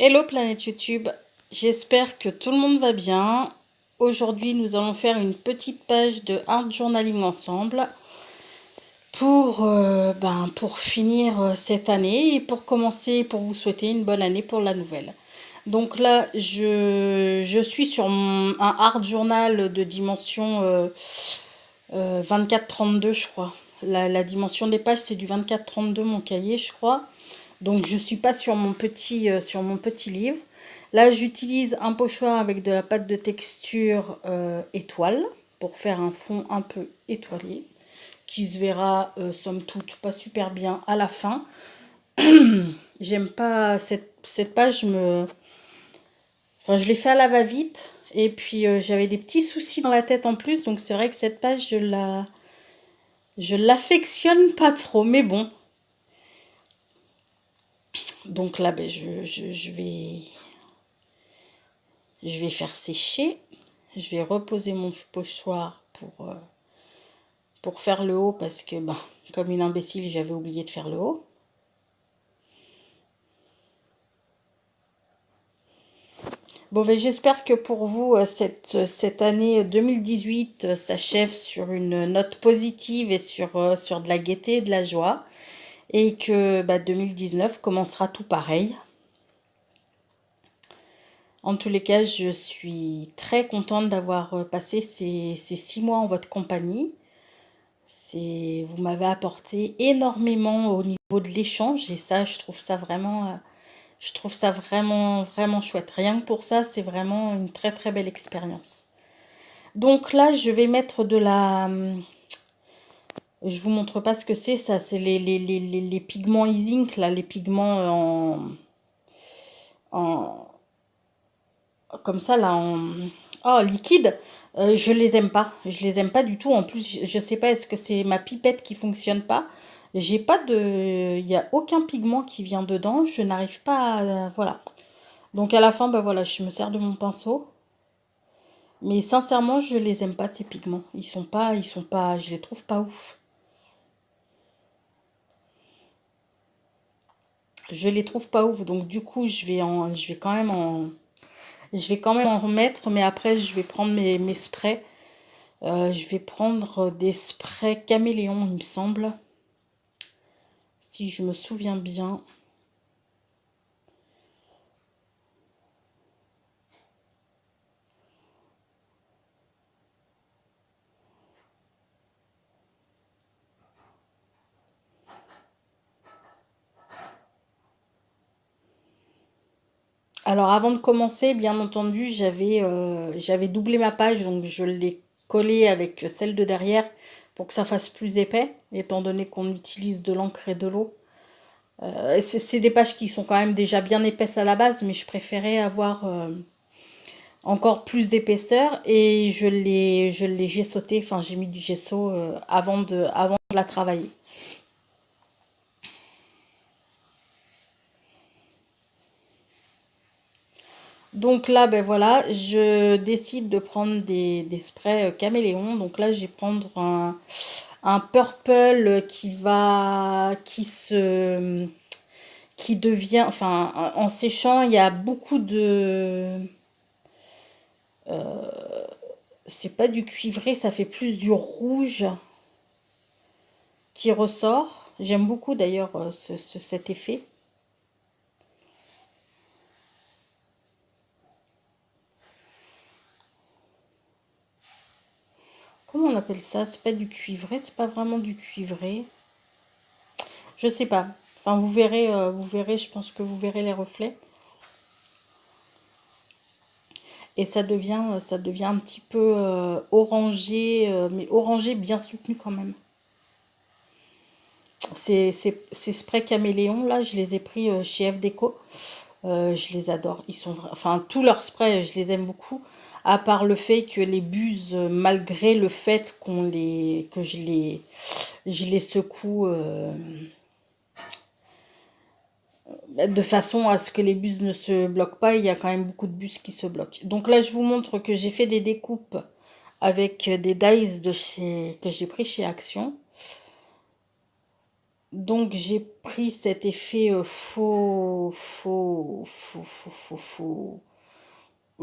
Hello planète YouTube, j'espère que tout le monde va bien. Aujourd'hui nous allons faire une petite page de art journaling ensemble pour finir cette année et pour commencer, pour vous souhaiter une bonne année pour la nouvelle. Donc là je suis sur un art journal de dimension 24-32 je crois. La dimension des pages c'est du 24-32 mon cahier je crois. Donc je suis pas sur mon petit livre. Là j'utilise un pochoir avec de la pâte de texture étoile pour faire un fond un peu étoilé qui se verra somme toute pas super bien à la fin. J'aime pas cette page je l'ai fait à la va-vite et puis j'avais des petits soucis dans la tête en plus, donc c'est vrai que cette page je l'affectionne pas trop, mais bon. Donc là je vais faire sécher. Je vais reposer mon pochoir pour faire le haut parce que, comme une imbécile, j'avais oublié de faire le haut. Bon, j'espère que pour vous, cette année 2018 s'achève sur une note positive et sur de la gaieté et de la joie. Et que 2019 commencera tout pareil. En tous les cas, je suis très contente d'avoir passé ces 6 mois en votre compagnie. Vous m'avez apporté énormément au niveau de l'échange et ça, je trouve ça vraiment, vraiment chouette. Rien que pour ça, c'est vraiment une très, très belle expérience. Donc là, je vais mettre de la... Je vous montre pas ce que c'est, ça, c'est les pigments e-ink, là, les pigments en, comme ça là en liquide. Je les aime pas, je les aime pas du tout. En plus je sais pas, est-ce que c'est ma pipette qui fonctionne pas. J'ai pas de, il y a aucun pigment qui vient dedans, je n'arrive pas à, voilà. Donc à la fin voilà, je me sers de mon pinceau, mais sincèrement je les aime pas ces pigments, ils sont pas, je les trouve pas ouf. Je les trouve pas ouf, donc du coup je vais quand même en remettre, mais après je vais prendre mes sprays. Je vais prendre des sprays caméléon, il me semble. Si je me souviens bien. Alors avant de commencer, bien entendu, j'avais doublé ma page, donc je l'ai collée avec celle de derrière pour que ça fasse plus épais, étant donné qu'on utilise de l'encre et de l'eau. C'est des pages qui sont quand même déjà bien épaisses à la base, mais je préférais avoir encore plus d'épaisseur et je l'ai gesso, enfin j'ai mis du gesso avant de la travailler. Donc là, voilà, je décide de prendre des sprays caméléon. Donc là, je vais prendre un purple qui devient, enfin, en séchant, il y a beaucoup de, c'est pas du cuivré, ça fait plus du rouge qui ressort. J'aime beaucoup d'ailleurs cet effet. Comment on appelle ça? C'est pas du cuivré, c'est pas vraiment du cuivré. Je sais pas. Enfin, vous verrez, je pense que vous verrez les reflets. Et ça devient un petit peu orangé, mais orangé bien soutenu quand même. Ces sprays caméléon, là, je les ai pris chez F Déco. Je les adore. Enfin, tous leurs sprays, je les aime beaucoup. À part le fait que les buses, malgré le fait que je les secoue de façon à ce que les bus ne se bloquent pas, il y a quand même beaucoup de bus qui se bloquent. Donc là, je vous montre que j'ai fait des découpes avec des dies que j'ai pris chez Action. Donc j'ai pris cet effet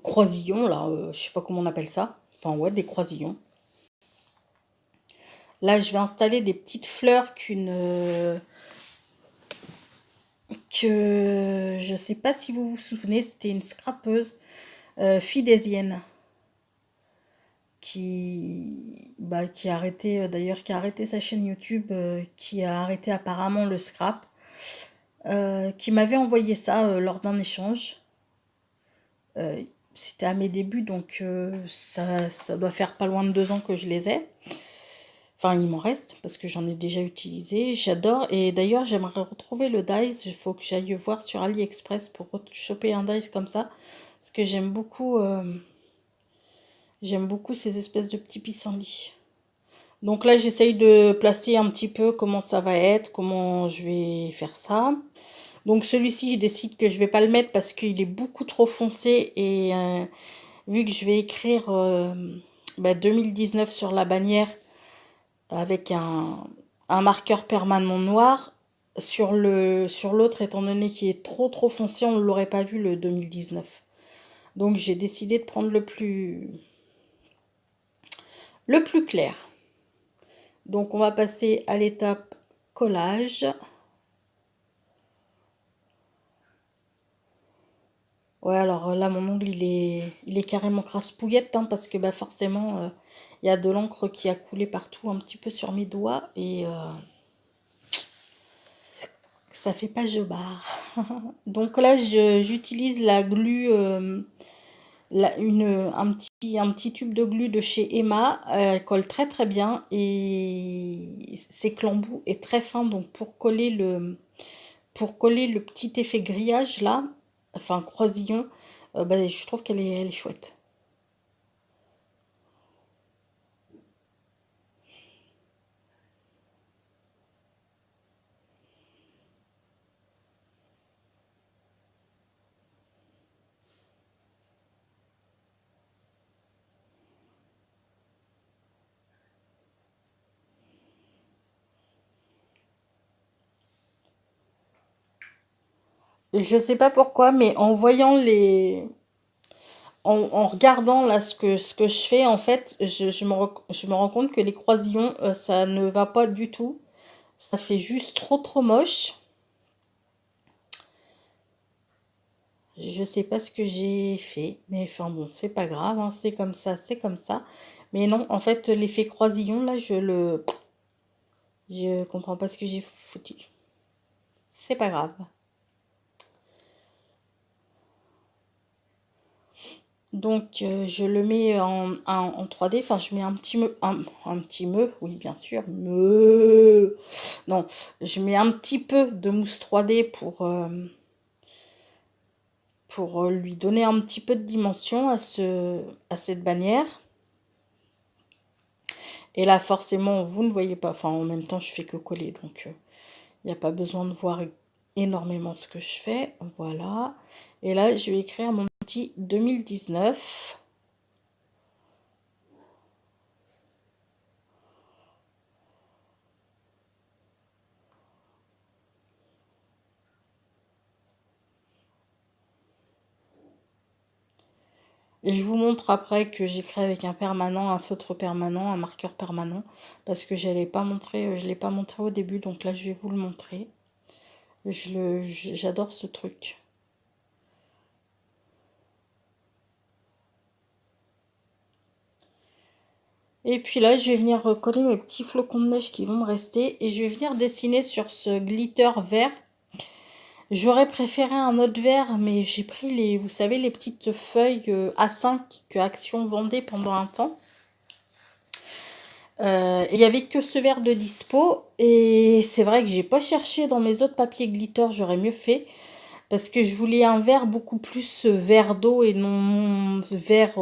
croisillons, là, je sais pas comment on appelle ça. Enfin, ouais, des croisillons. Là, je vais installer des petites fleurs que je sais pas si vous vous souvenez, c'était une scrapeuse fidésienne qui a arrêté, d'ailleurs, qui a arrêté sa chaîne YouTube, qui a arrêté apparemment le scrap, qui m'avait envoyé ça lors d'un échange. C'était à mes débuts, donc ça doit faire pas loin de 2 ans que je les ai. Enfin, il m'en reste parce que j'en ai déjà utilisé. J'adore. Et d'ailleurs, j'aimerais retrouver le dies. Il faut que j'aille voir sur AliExpress pour choper un dies comme ça. Parce que j'aime beaucoup ces espèces de petits pissenlits. Donc là, j'essaye de placer un petit peu comment ça va être, comment je vais faire ça. Donc celui-ci, je décide que je vais pas le mettre parce qu'il est beaucoup trop foncé. Et vu que je vais écrire 2019 sur la bannière, avec un marqueur permanent noir. Sur l'autre, étant donné qu'il est trop foncé, on ne l'aurait pas vu le 2019. Donc j'ai décidé de prendre le plus clair. Donc on va passer à l'étape collage. Ouais, alors là, mon ongle, il est carrément crasse-pouillette, hein, parce que forcément, il y a de l'encre qui a coulé partout, un petit peu sur mes doigts, et ça fait pas jeu barre. Donc là, j'utilise la glu, un petit tube de glu de chez Emma. Elle colle très bien, et cet embout est très fin, donc pour coller le petit effet grillage là, enfin croisillon, je trouve qu'elle elle est chouette. Je sais pas pourquoi, mais en voyant en regardant là ce que je fais, en fait, je me rends compte que les croisillons, ça ne va pas du tout. Ça fait juste trop moche. Je sais pas ce que j'ai fait, mais enfin bon, c'est pas grave, hein, c'est comme ça, c'est comme ça. Mais non, en fait, l'effet croisillon, là, je comprends pas ce que j'ai foutu. C'est pas grave. Donc, je le mets en 3D. Enfin, je mets un petit me, oui, bien sûr. Non, je mets un petit peu de mousse 3D pour lui donner un petit peu de dimension à cette bannière. Et là, forcément, vous ne voyez pas. Enfin, en même temps, je fais que coller. Donc, il n'y a pas besoin de voir énormément ce que je fais. Voilà. Et là, je vais écrire mon petit 2019. Et je vous montre après que j'écris avec un permanent, un feutre permanent, un marqueur permanent. Parce que je ne l'ai pas montré au début. Donc là, je vais vous le montrer. J'adore ce truc. Et puis là, je vais venir coller mes petits flocons de neige qui vont me rester. Et je vais venir dessiner sur ce glitter vert. J'aurais préféré un autre vert, mais j'ai pris vous savez, les petites feuilles A5 que Action vendait pendant un temps. Il n'y avait que ce vert de dispo. Et c'est vrai que j'ai pas cherché dans mes autres papiers glitter, j'aurais mieux fait. Parce que je voulais un vert beaucoup plus vert d'eau et non vert...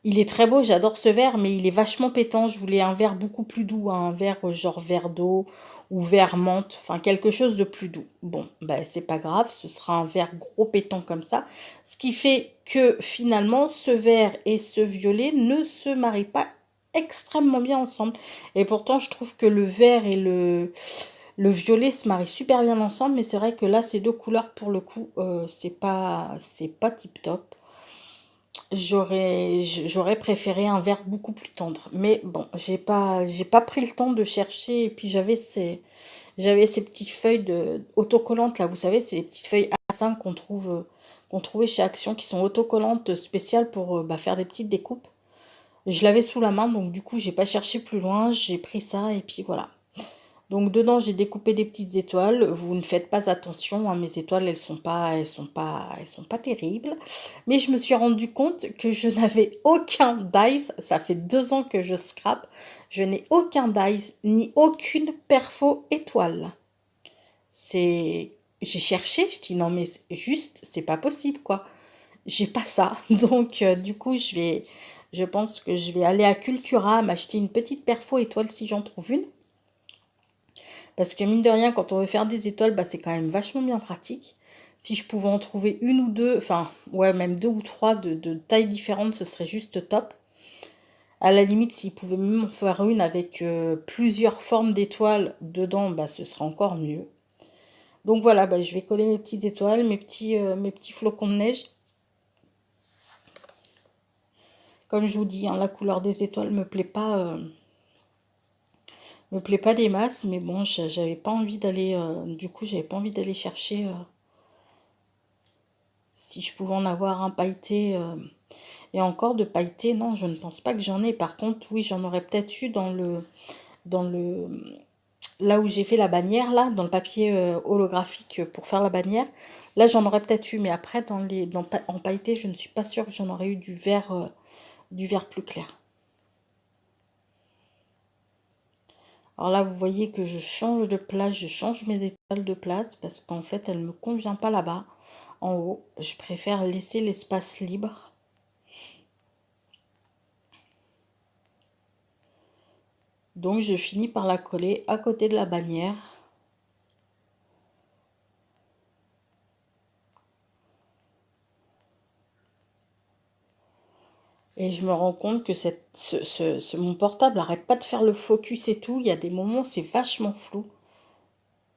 il est très beau, j'adore ce vert, mais il est vachement pétant. Je voulais un vert beaucoup plus doux, un vert genre vert d'eau ou vert menthe, enfin quelque chose de plus doux. Bon, c'est pas grave, ce sera un vert gros pétant comme ça. Ce qui fait que finalement, ce vert et ce violet ne se marient pas extrêmement bien ensemble. Et pourtant, je trouve que le vert et Le violet se marie super bien ensemble, mais c'est vrai que là, ces deux couleurs, pour le coup, c'est pas tip top. J'aurais préféré un vert beaucoup plus tendre. Mais bon, j'ai pas pris le temps de chercher. Et puis j'avais ces petites feuilles autocollantes là, vous savez, c'est les petites feuilles A5 qu'on trouvait chez Action, qui sont autocollantes spéciales pour faire des petites découpes. Je l'avais sous la main, donc du coup, j'ai pas cherché plus loin. J'ai pris ça et puis voilà. Donc dedans, j'ai découpé des petites étoiles. Vous ne faites pas attention, hein, mes étoiles, elles sont pas terribles. Mais je me suis rendu compte que je n'avais aucun dies. Ça fait 2 ans que je scrape. Je n'ai aucun dies ni aucune perfo étoile. J'ai cherché, je dis non mais juste, c'est pas possible quoi. J'ai pas ça. Donc du coup, je pense que je vais aller à Cultura m'acheter une petite perfo étoile si j'en trouve une. Parce que mine de rien, quand on veut faire des étoiles, c'est quand même vachement bien pratique. Si je pouvais en trouver une ou deux, enfin, ouais, même deux ou trois de tailles différentes, ce serait juste top. À la limite, s'ils pouvaient même en faire une avec plusieurs formes d'étoiles dedans, ce serait encore mieux. Donc voilà, je vais coller mes petites étoiles, mes petits flocons de neige. Comme je vous dis, hein, la couleur des étoiles me plaît pas des masses, mais bon, j'avais pas envie d'aller, du coup, j'avais pas envie d'aller chercher. Si je pouvais en avoir un pailleté, et encore de pailleté, non, je ne pense pas que j'en ai. Par contre, oui, j'en aurais peut-être eu dans le, là où j'ai fait la bannière, là, dans le papier holographique pour faire la bannière. Là, j'en aurais peut-être eu, mais après, en pailleté, je ne suis pas sûre que j'en aurais eu du vert plus clair. Alors là, vous voyez que je change de place, je change mes étoiles de place parce qu'en fait, elle ne me convient pas là-bas. En haut, je préfère laisser l'espace libre. Donc, je finis par la coller à côté de la bannière. Et je me rends compte que mon portable n'arrête pas de faire le focus et tout. Il y a des moments, c'est vachement flou.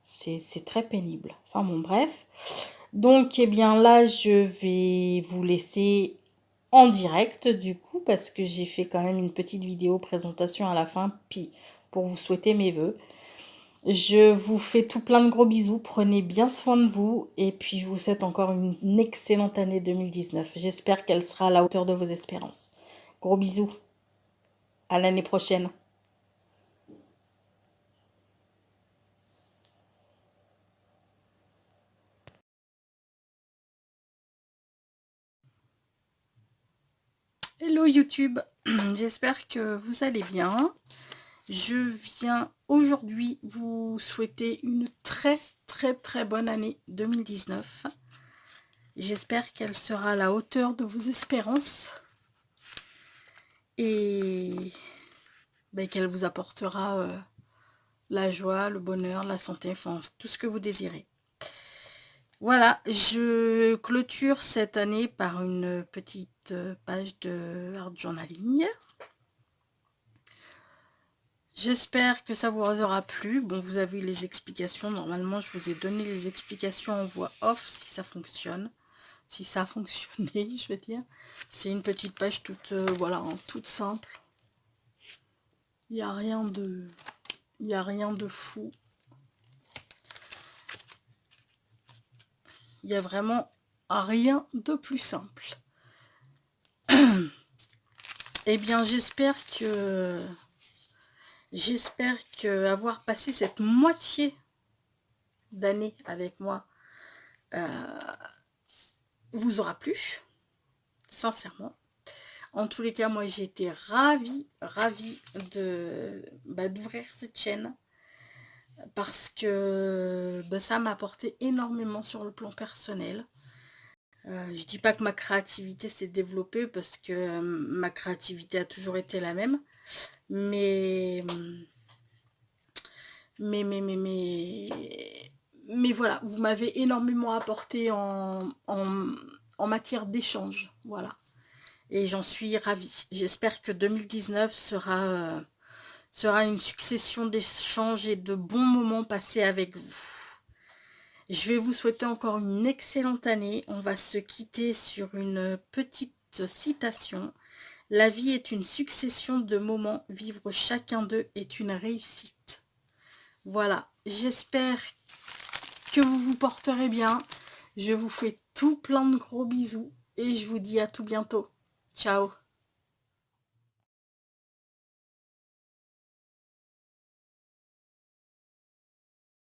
C'est très pénible. Enfin bon, bref. Donc, eh bien là, je vais vous laisser en direct du coup, parce que j'ai fait quand même une petite vidéo présentation à la fin, puis pour vous souhaiter mes vœux. Je vous fais tout plein de gros bisous, prenez bien soin de vous, et puis je vous souhaite encore une excellente année 2019. J'espère qu'elle sera à la hauteur de vos espérances. Gros bisous, à l'année prochaine. Hello YouTube, j'espère que vous allez bien. Je viens aujourd'hui vous souhaiter une très bonne année 2019. J'espère qu'elle sera à la hauteur de vos espérances et qu'elle vous apportera la joie, le bonheur, la santé, enfin tout ce que vous désirez. Voilà, je clôture cette année par une petite page de art journaling. J'espère que ça vous aura plu. Bon, vous avez eu les explications. Normalement, je vous ai donné les explications en voix off si ça fonctionne. Si ça a fonctionné, je veux dire. C'est une petite page toute, voilà, toute simple. Il n'y a rien de fou. Il n'y a vraiment rien de plus simple. Eh bien, j'espère que avoir passé cette moitié d'année avec moi vous aura plu, sincèrement. En tous les cas, moi j'ai été ravie d'ouvrir cette chaîne parce que ça m'a apporté énormément sur le plan personnel. Je dis pas que ma créativité s'est développée parce que ma créativité a toujours été la même, mais voilà, vous m'avez énormément apporté en matière d'échange, voilà. Et j'en suis ravie. J'espère que 2019 sera sera une succession d'échanges et de bons moments passés avec vous. Je vais vous souhaiter encore une excellente année. On va se quitter sur une petite citation. La vie est une succession de moments. Vivre chacun d'eux est une réussite. Voilà, j'espère que vous vous porterez bien. Je vous fais tout plein de gros bisous et je vous dis à tout bientôt. Ciao.